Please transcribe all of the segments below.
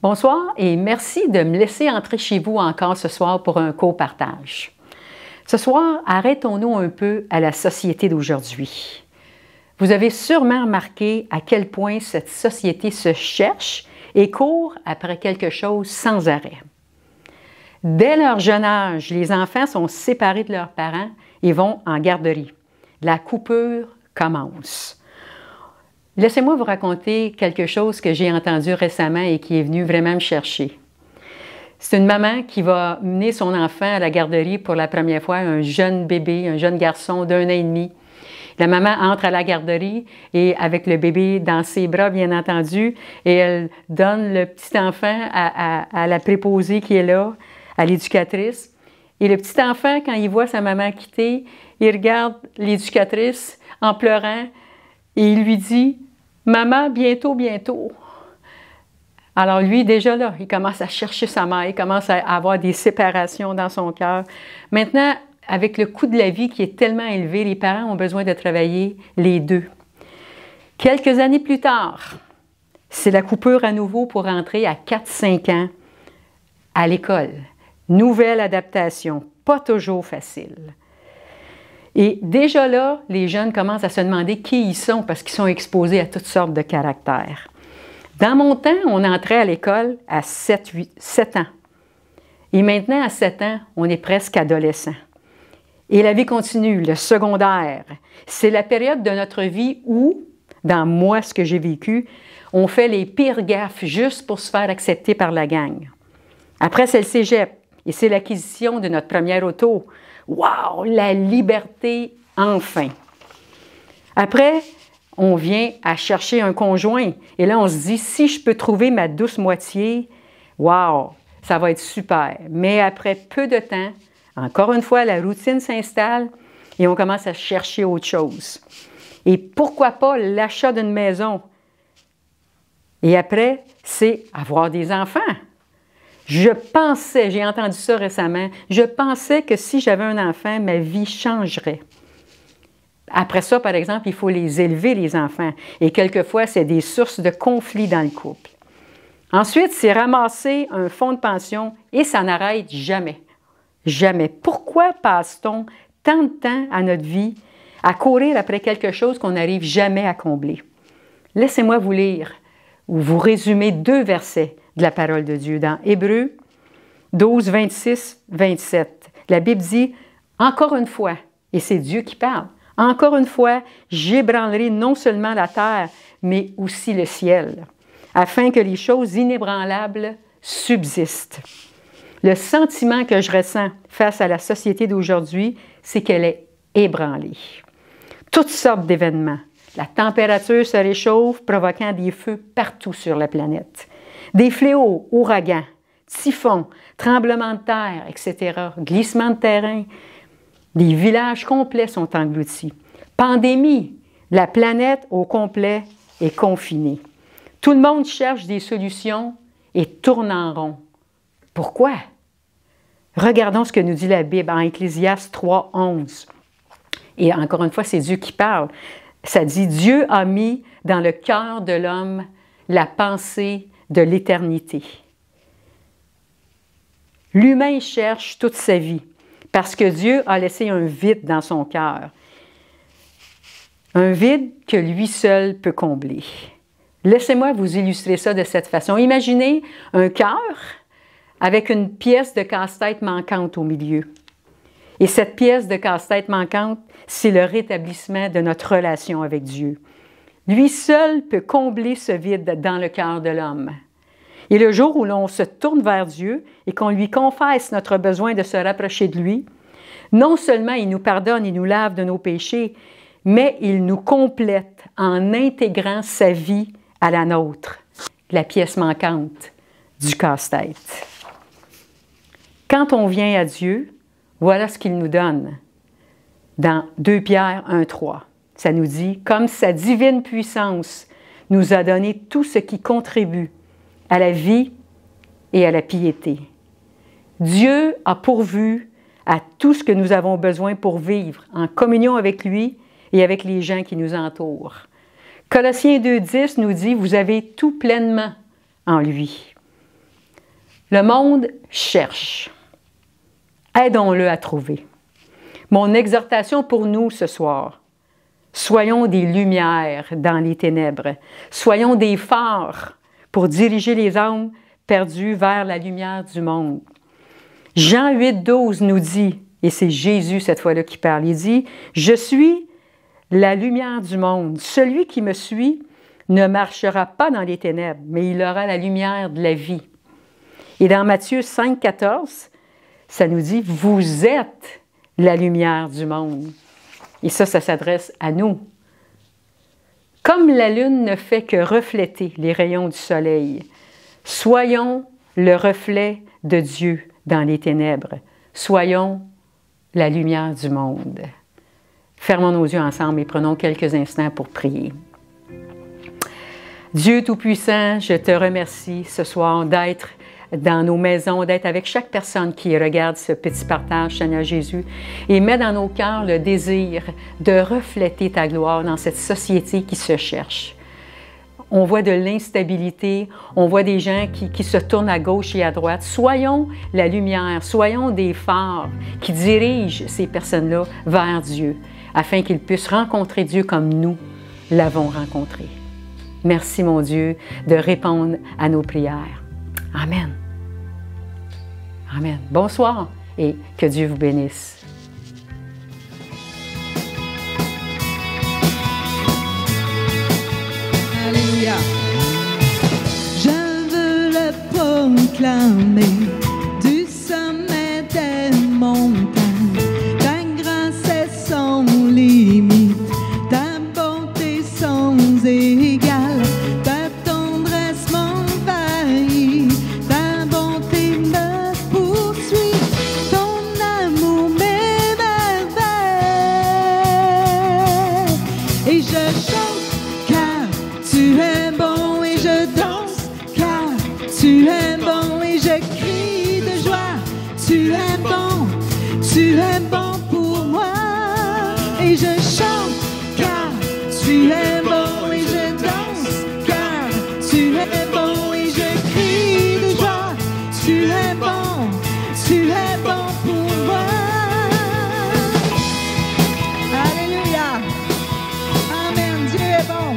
Bonsoir et merci de me laisser entrer chez vous encore ce soir pour un co-partage. Ce soir, arrêtons-nous un peu à la société d'aujourd'hui. Vous avez sûrement remarqué à quel point cette société se cherche et court après quelque chose sans arrêt. Dès leur jeune âge, les enfants sont séparés de leurs parents et vont en garderie. La coupure commence. Laissez-moi vous raconter quelque chose que j'ai entendu récemment et qui est venu vraiment me chercher. C'est une maman qui va mener son enfant à la garderie pour la première fois, un jeune bébé, un jeune garçon d'1 an et demi. La maman entre à la garderie et avec le bébé dans ses bras, bien entendu, et elle donne le petit enfant à la préposée qui est là, à l'éducatrice. Et le petit enfant, quand il voit sa maman quitter, il regarde l'éducatrice en pleurant et il lui dit « Maman, bientôt, bientôt ». Alors lui, déjà là, il commence à chercher sa mère, il commence à avoir des séparations dans son cœur. Maintenant, avec le coût de la vie qui est tellement élevé, les parents ont besoin de travailler les deux. Quelques années plus tard, c'est la coupure à nouveau pour rentrer à 4-5 ans à l'école. Nouvelle adaptation, pas toujours facile. Et déjà là, les jeunes commencent à se demander qui ils sont parce qu'ils sont exposés à toutes sortes de caractères. Dans mon temps, on entrait à l'école à 7 ans. Et maintenant, à 7 ans, on est presque adolescent. Et la vie continue, le secondaire. C'est la période de notre vie où, dans moi, ce que j'ai vécu, on fait les pires gaffes juste pour se faire accepter par la gang. Après, c'est le cégep et c'est l'acquisition de notre première auto. Wow! La liberté, enfin! Après, on vient à chercher un conjoint. Et là, on se dit, si je peux trouver ma douce moitié, wow! Ça va être super. Mais après peu de temps, encore une fois, la routine s'installe et on commence à chercher autre chose. Et pourquoi pas l'achat d'une maison? Et après, c'est avoir des enfants. Je pensais, j'ai entendu ça récemment, je pensais que si j'avais un enfant, ma vie changerait. Après ça, par exemple, il faut les élever, les enfants. Et quelquefois, c'est des sources de conflits dans le couple. Ensuite, c'est ramasser un fonds de pension et ça n'arrête jamais. Jamais. Pourquoi passe-t-on tant de temps à notre vie à courir après quelque chose qu'on n'arrive jamais à combler? Laissez-moi vous lire ou vous résumer 2 versets de la parole de Dieu dans Hébreux 12, 26, 27. La Bible dit « Encore une fois », et c'est Dieu qui parle, « Encore une fois, j'ébranlerai non seulement la terre, mais aussi le ciel, afin que les choses inébranlables subsistent. » Le sentiment que je ressens face à la société d'aujourd'hui, c'est qu'elle est ébranlée. Toutes sortes d'événements. La température se réchauffe, provoquant des feux partout sur la planète. Des fléaux, ouragans, typhons, tremblements de terre, etc., glissements de terrain. Des villages complets sont engloutis. Pandémie, la planète au complet est confinée. Tout le monde cherche des solutions et tourne en rond. Pourquoi? Regardons ce que nous dit la Bible en Ecclésiaste 3, 11. Et encore une fois, c'est Dieu qui parle. Ça dit « Dieu a mis dans le cœur de l'homme la pensée de l'éternité. » L'humain cherche toute sa vie parce que Dieu a laissé un vide dans son cœur. Un vide que lui seul peut combler. Laissez-moi vous illustrer ça de cette façon. Imaginez un cœur avec une pièce de casse-tête manquante au milieu. Et cette pièce de casse-tête manquante, c'est le rétablissement de notre relation avec Dieu. Lui seul peut combler ce vide dans le cœur de l'homme. Et le jour où l'on se tourne vers Dieu et qu'on lui confesse notre besoin de se rapprocher de lui, non seulement il nous pardonne et nous lave de nos péchés, mais il nous complète en intégrant sa vie à la nôtre, la pièce manquante du casse-tête. Quand on vient à Dieu, voilà ce qu'il nous donne. Dans 2 Pierre 1, 3, ça nous dit « Comme sa divine puissance nous a donné tout ce qui contribue à la vie et à la piété. Dieu a pourvu à tout ce que nous avons besoin pour vivre en communion avec lui et avec les gens qui nous entourent. » Colossiens 2, 10 nous dit « Vous avez tout pleinement en lui. » Le monde cherche. Aidons-le à trouver. Mon exhortation pour nous ce soir, soyons des lumières dans les ténèbres. Soyons des phares pour diriger les âmes perdues vers la lumière du monde. Jean 8, 12 nous dit, et c'est Jésus cette fois-là qui parle, il dit « Je suis la lumière du monde. Celui qui me suit ne marchera pas dans les ténèbres, mais il aura la lumière de la vie. » Et dans Matthieu 5, 14, ça nous dit « Vous êtes la lumière du monde. » Et ça s'adresse à nous. Comme la lune ne fait que refléter les rayons du soleil, soyons le reflet de Dieu dans les ténèbres. Soyons la lumière du monde. Fermons nos yeux ensemble et prenons quelques instants pour prier. Dieu Tout-Puissant, je te remercie ce soir d'être dans nos maisons, d'être avec chaque personne qui regarde ce petit partage, Seigneur Jésus, et mets dans nos cœurs le désir de refléter ta gloire dans cette société qui se cherche. On voit de l'instabilité, on voit des gens qui se tournent à gauche et à droite. Soyons la lumière, soyons des phares qui dirigent ces personnes-là vers Dieu, afin qu'ils puissent rencontrer Dieu comme nous l'avons rencontré. Merci, mon Dieu, de répondre à nos prières. Amen. Amen. Bonsoir et que Dieu vous bénisse. Alléluia. Je veux le proclamer du sommet des montagnes. Ta grâce est sans limite, ta bonté sans égale, ta tendresse m'envahit, ta bonté me poursuit, ton amour m'émerveille. Et je chante car tu es bon, et je danse car tu es bon, et je crie de joie. Tu es bon pour moi, et je chante car tu es bon, et je danse car tu es bon, et je crie de joie. Tu es bon pour moi. Alléluia. Amen. Dieu est bon.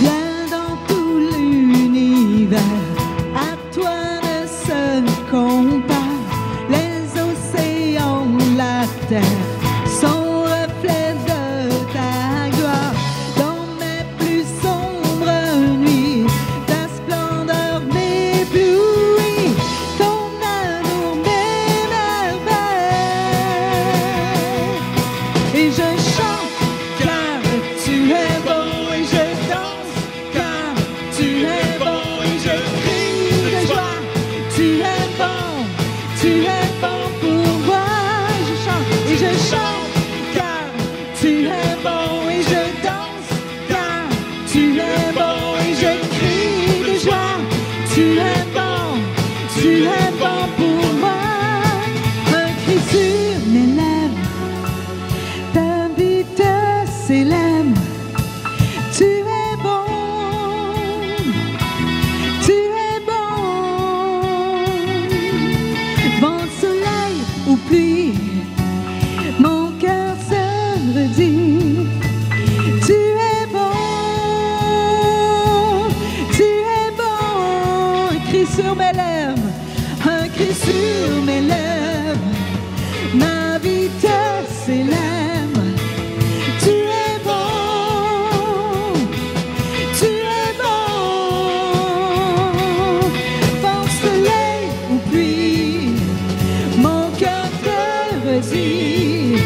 Viens dans tout l'univers, à toi ne se compare. Les océans, la terre, sont reflets de ta gloire. Dans mes plus sombres nuits, ta splendeur m'éblouit, ton amour m'émerveille. Et je chante car tu es bon, et je danse car tu es bon, et je crie de joie. Tu es bon pour moi. Je chante car tu es bon, et je danse car tu es bon, et je crie de joie. Tu es bon pour moi. Un cri sur mes lèvres, ta vie te célèbre. Tu es bon, tu es bon. Vent, soleil ou pluie, mon cœur se redit. Tu es bon, tu es bon. Un cri sur mes lèvres, un cri sur mes lèvres. Ma vie te célèbre. Tu es bon, tu es bon. Vent, soleil ou pluie, mon cœur te redit.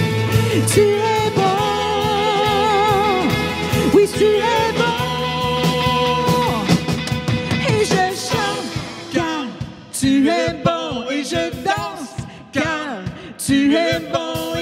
Tu es bon, oui tu es bon. Et je chante car tu es bon, et je danse car tu es bon,